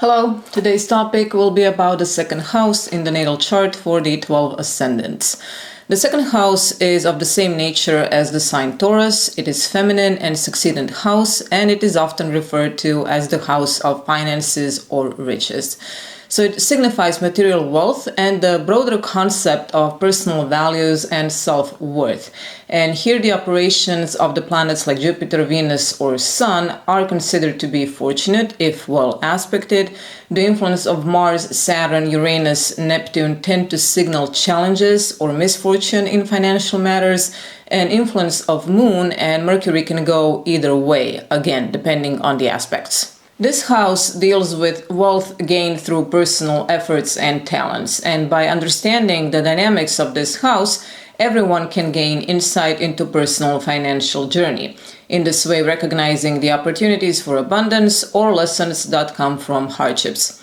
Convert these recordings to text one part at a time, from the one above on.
Hello, today's topic will be about the second house in the natal chart for the 12 ascendants. The second house is of the same nature as the sign Taurus. It is feminine and succedent house, and it is often referred to as the house of finances or riches. So it signifies material wealth and the broader concept of personal values and self-worth. And here the operations of the planets like Jupiter, Venus, or Sun are considered to be fortunate if well aspected. The influence of Mars, Saturn, Uranus, Neptune tend to signal challenges or misfortune in financial matters. And influence of Moon and Mercury can go either way, again, depending on the aspects. This house deals with wealth gained through personal efforts and talents, and by understanding the dynamics of this house, everyone can gain insight into personal financial journey. In this way, recognizing the opportunities for abundance or lessons that come from hardships.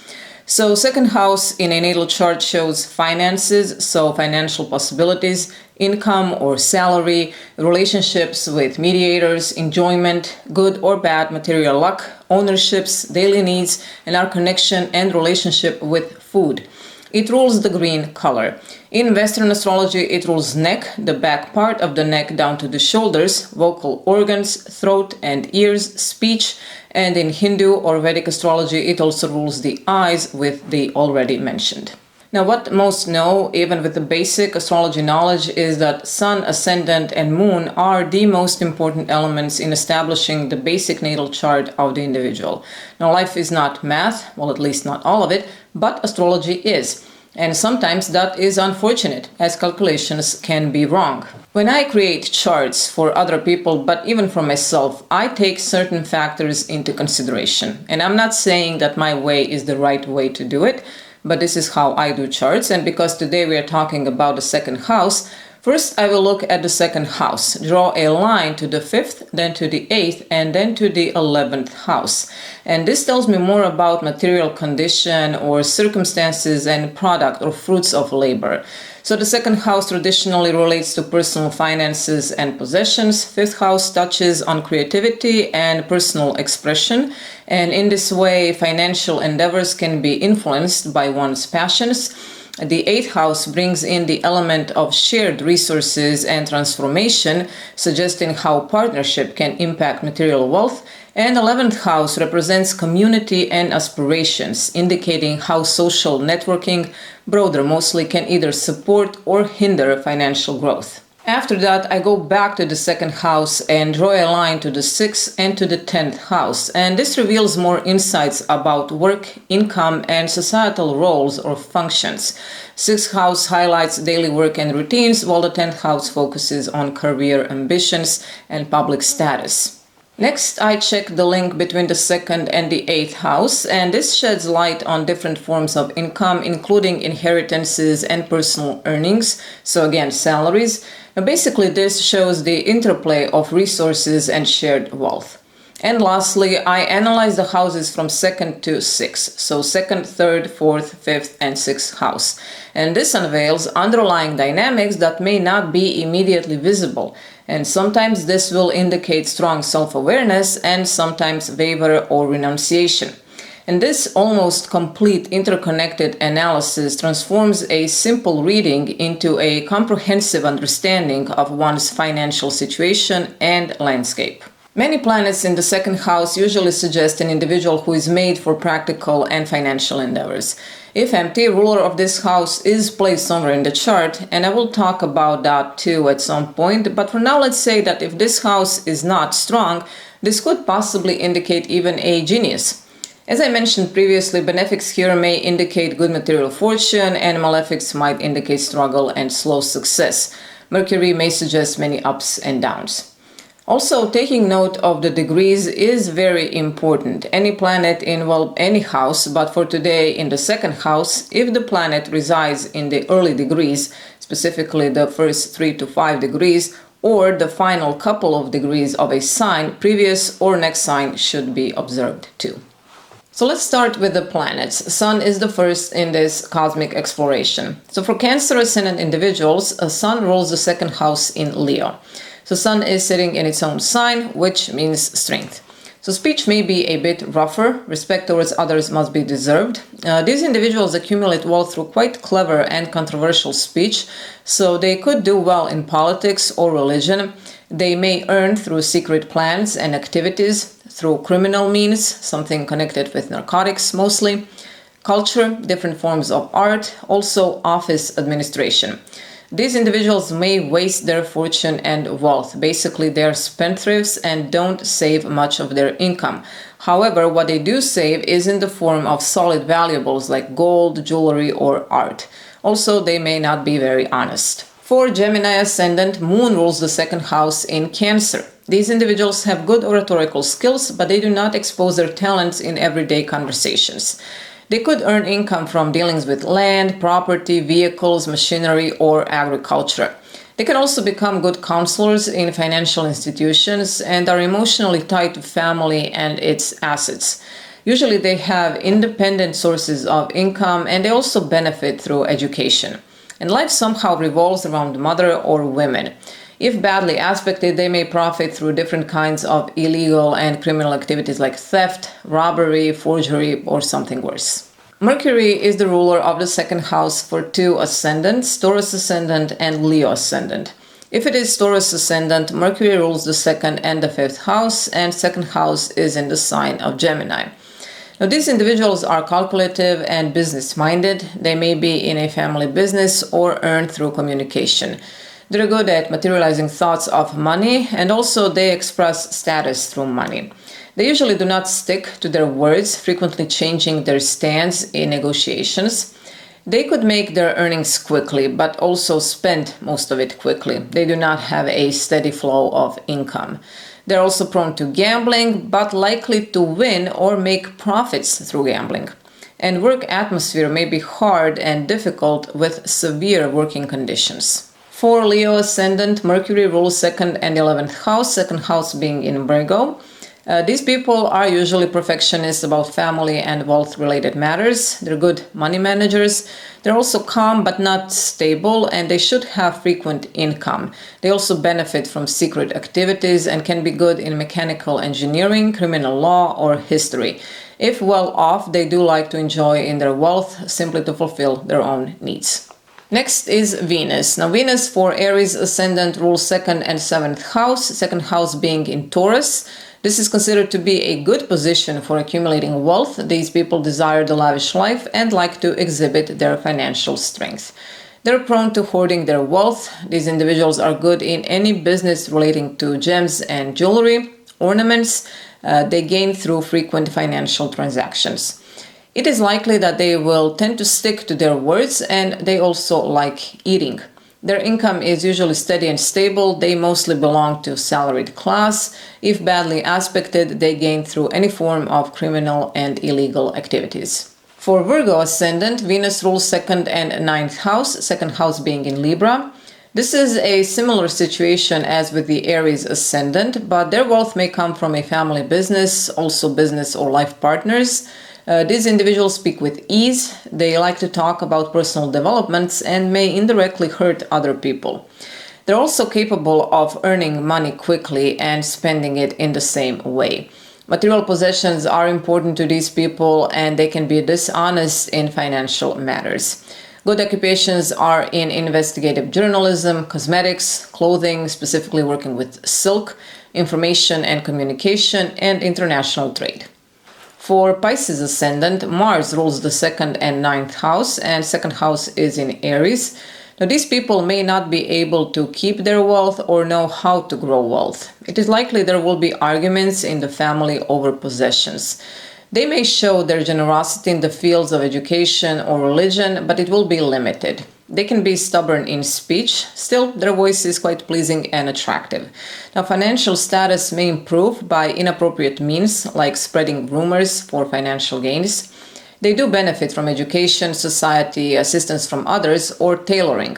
So second house in a natal chart shows finances, so financial possibilities, income or salary, relationships with mediators, enjoyment, good or bad material luck, ownerships, daily needs, and our connection and relationship with food. It rules the green color. In Western astrology, it rules neck, the back part of the neck down to the shoulders, vocal organs, throat and ears, speech, and in Hindu or Vedic astrology, it also rules the eyes with the already mentioned. Now, what most know, even with the basic astrology knowledge, is that Sun, Ascendant, and Moon are the most important elements in establishing the basic natal chart of the individual. Now, life is not math, well, at least not all of it, but astrology is. And sometimes that is unfortunate, as calculations can be wrong. When I create charts for other people, but even for myself, I take certain factors into consideration. And I'm not saying that my way is the right way to do it, but this is how I do charts. And because today we are talking about the second house, first I will look at the second house, draw a line to the 5th, then to the 8th, and then to the 11th house. And this tells me more about material condition or circumstances and product or fruits of labor. So the second house traditionally relates to personal finances and possessions. Fifth house touches on creativity and personal expression. And in this way, financial endeavors can be influenced by one's passions. The 8th house brings in the element of shared resources and transformation, suggesting how partnership can impact material wealth. And 11th house represents community and aspirations, indicating how social networking, broader mostly, can either support or hinder financial growth. After that, I go back to the second house and draw a line to the 6th and to the 10th house. And this reveals more insights about work, income, and societal roles or functions. 6th house highlights daily work and routines, while the 10th house focuses on career ambitions and public status. Next, I check the link between the 2nd and the 8th house, and this sheds light on different forms of income, including inheritances and personal earnings, so again, salaries. Basically, this shows the interplay of resources and shared wealth. And lastly, I analyze the houses from 2nd to 6th, so 2nd, 3rd, 4th, 5th, and 6th house. And this unveils underlying dynamics that may not be immediately visible. And sometimes this will indicate strong self-awareness and sometimes favor or renunciation. And this almost complete interconnected analysis transforms a simple reading into a comprehensive understanding of one's financial situation and landscape. Many planets in the second house usually suggest an individual who is made for practical and financial endeavors. If empty, ruler of this house is placed somewhere in the chart, and I will talk about that too at some point, but for now let's say that if this house is not strong, this could possibly indicate even a genius. As I mentioned previously, benefics here may indicate good material fortune, and malefics might indicate struggle and slow success. Mercury may suggest many ups and downs. Also, taking note of the degrees is very important. Any planet in, well, any house, but for today in the second house, if the planet resides in the early degrees, specifically the first 3 to 5 degrees, or the final couple of degrees of a sign, previous or next sign should be observed too. So let's start with the planets. Sun is the first in this cosmic exploration. So for Cancer Ascendant individuals, Sun rules the second house in Leo. So Sun is sitting in its own sign, which means strength. So speech may be a bit rougher. Respect towards others must be deserved. These individuals accumulate wealth through quite clever and controversial speech, so they could do well in politics or religion. They may earn through secret plans and activities, through criminal means, something connected with narcotics mostly, culture, different forms of art, also office administration. These individuals may waste their fortune and wealth. Basically, they are spendthrifts and don't save much of their income. However, what they do save is in the form of solid valuables like gold, jewelry, or art. Also, they may not be very honest. For Gemini Ascendant, Moon rules the second house in Cancer. These individuals have good oratorical skills, but they do not expose their talents in everyday conversations. They could earn income from dealings with land, property, vehicles, machinery, or agriculture. They can also become good counselors in financial institutions and are emotionally tied to family and its assets. Usually they have independent sources of income and they also benefit through education. And life somehow revolves around mother or women. If badly aspected, they may profit through different kinds of illegal and criminal activities like theft, robbery, forgery, or something worse. Mercury is the ruler of the second house for two ascendants, Taurus Ascendant and Leo Ascendant. If it is Taurus Ascendant, Mercury rules the second and the fifth house, and second house is in the sign of Gemini. Now, these individuals are calculative and business-minded. They may be in a family business or earn through communication. They're good at materializing thoughts of money, and also they express status through money. They usually do not stick to their words, frequently changing their stance in negotiations. They could make their earnings quickly, but also spend most of it quickly. They do not have a steady flow of income. They're also prone to gambling, but likely to win or make profits through gambling. And work atmosphere may be hard and difficult with severe working conditions. For Leo Ascendant, Mercury rules second and 11th house, second house being in Virgo. These people are usually perfectionists about family and wealth-related matters. They're good money managers. They're also calm but not stable, and they should have frequent income. They also benefit from secret activities and can be good in mechanical engineering, criminal law, or history. If well off, they do like to enjoy in their wealth simply to fulfill their own needs. Next is Venus. Now, Venus for Aries Ascendant rules second and 7th house, second house being in Taurus. This is considered to be a good position for accumulating wealth. These people desire the lavish life and like to exhibit their financial strength. They're prone to hoarding their wealth. These individuals are good in any business relating to gems and jewelry, ornaments. They gain through frequent financial transactions. It is likely that they will tend to stick to their words, and they also like eating. Their income is usually steady and stable. They mostly belong to salaried class. If badly aspected, they gain through any form of criminal and illegal activities. For Virgo Ascendant, Venus rules second and 9th house, second house being in Libra. This is a similar situation as with the Aries Ascendant, but their wealth may come from a family business, also business or life partners. These individuals speak with ease. They like to talk about personal developments and may indirectly hurt other people. They're also capable of earning money quickly and spending it in the same way. Material possessions are important to these people, and they can be dishonest in financial matters. Good occupations are in investigative journalism, cosmetics, clothing, specifically working with silk, information and communication, and international trade. For Pisces Ascendant, Mars rules the second and 9th house, and second house is in Aries. Now, these people may not be able to keep their wealth or know how to grow wealth. It is likely there will be arguments in the family over possessions. They may show their generosity in the fields of education or religion, but it will be limited. They can be stubborn in speech. Still, their voice is quite pleasing and attractive. Now, financial status may improve by inappropriate means, like spreading rumors for financial gains. They do benefit from education, society, assistance from others, or tailoring.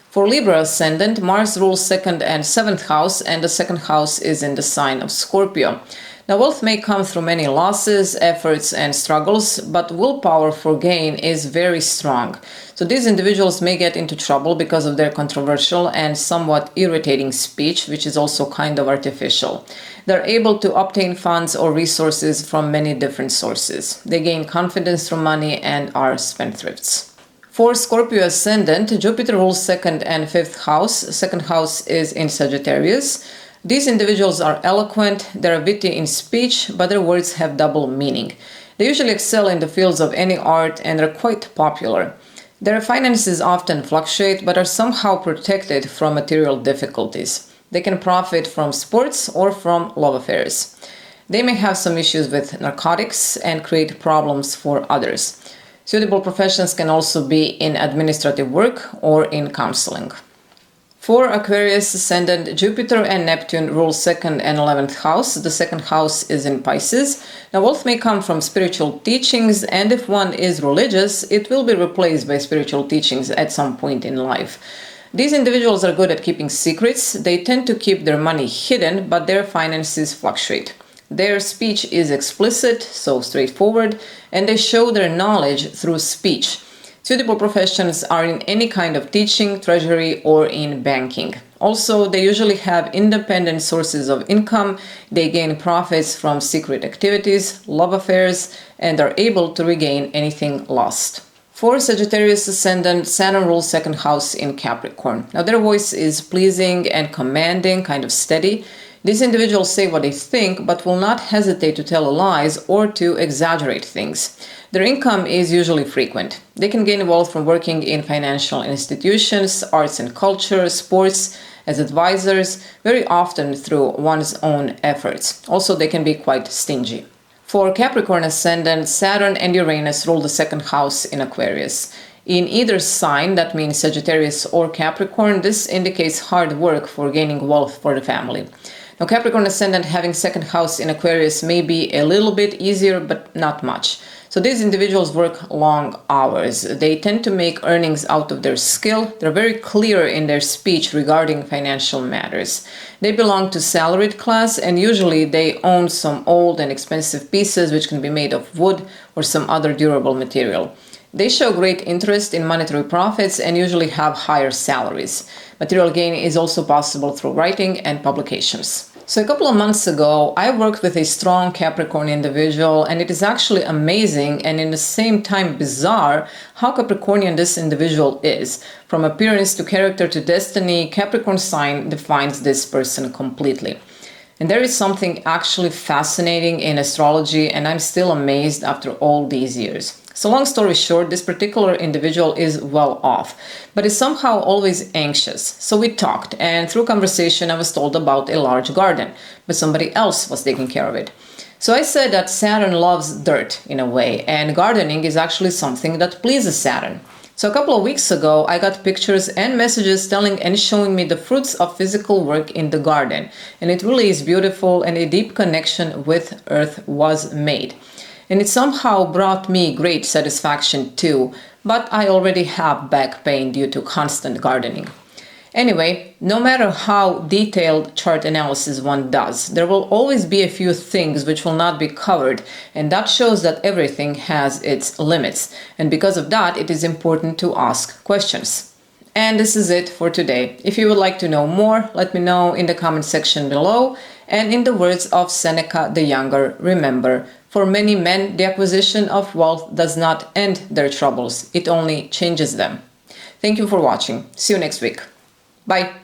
For Libra Ascendant, Mars rules second and 7th house, and the second house is in the sign of Scorpio. Now, wealth may come through many losses, efforts, and struggles, but willpower for gain is very strong. So these individuals may get into trouble because of their controversial and somewhat irritating speech, which is also kind of artificial. They're able to obtain funds or resources from many different sources. They gain confidence through money and are spendthrifts. For Scorpio Ascendant, Jupiter rules 2nd and 5th house. Second house is in Sagittarius. These individuals are eloquent, they're witty in speech, but their words have double meaning. They usually excel in the fields of any art and are quite popular. Their finances often fluctuate, but are somehow protected from material difficulties. They can profit from sports or from love affairs. They may have some issues with narcotics and create problems for others. Suitable professions can also be in administrative work or in counseling. For Aquarius Ascendant, Jupiter and Neptune rule 2nd and 11th house. The 2nd house is in Pisces. Now, wealth may come from spiritual teachings, and if one is religious, it will be replaced by spiritual teachings at some point in life. These individuals are good at keeping secrets. They tend to keep their money hidden, but their finances fluctuate. Their speech is explicit, so straightforward, and they show their knowledge through speech. Suitable professions are in any kind of teaching, treasury, or in banking. Also, they usually have independent sources of income, they gain profits from secret activities, love affairs, and are able to regain anything lost. For Sagittarius Ascendant, Saturn rules 2nd house in Capricorn. Now, their voice is pleasing and commanding, kind of steady. These individuals say what they think, but will not hesitate to tell lies or to exaggerate things. Their income is usually frequent. They can gain wealth from working in financial institutions, arts and culture, sports, as advisors, very often through one's own efforts. Also, they can be quite stingy. For Capricorn Ascendant, Saturn and Uranus rule the 2nd house in Aquarius. In either sign, that means Sagittarius or Capricorn, this indicates hard work for gaining wealth for the family. Now, Capricorn Ascendant having 2nd house in Aquarius may be a little bit easier, but not much. So these individuals work long hours. They tend to make earnings out of their skill. They're very clear in their speech regarding financial matters. They belong to salaried class, and usually they own some old and expensive pieces which can be made of wood or some other durable material. They show great interest in monetary profits and usually have higher salaries. Material gain is also possible through writing and publications. So a couple of months ago, I worked with a strong Capricorn individual, and it is actually amazing and in the same time bizarre how Capricornian this individual is. From appearance to character to destiny, Capricorn sign defines this person completely. And there is something actually fascinating in astrology, and I'm still amazed after all these years. So long story short, this particular individual is well off, but is somehow always anxious. So we talked, and through conversation I was told about a large garden, but somebody else was taking care of it. So I said that Saturn loves dirt in a way, and gardening is actually something that pleases Saturn. So a couple of weeks ago, I got pictures and messages telling and showing me the fruits of physical work in the garden. And it really is beautiful, and a deep connection with Earth was made. And it somehow brought me great satisfaction too, but I already have back pain due to constant gardening. Anyway, no matter how detailed chart analysis one does, there will always be a few things which will not be covered, and that shows that everything has its limits. And because of that, it is important to ask questions. And this is it for today. If you would like to know more, let me know in the comment section below. And in the words of Seneca the Younger, remember, for many men, the acquisition of wealth does not end their troubles, it only changes them. Thank you for watching. See you next week. Bye.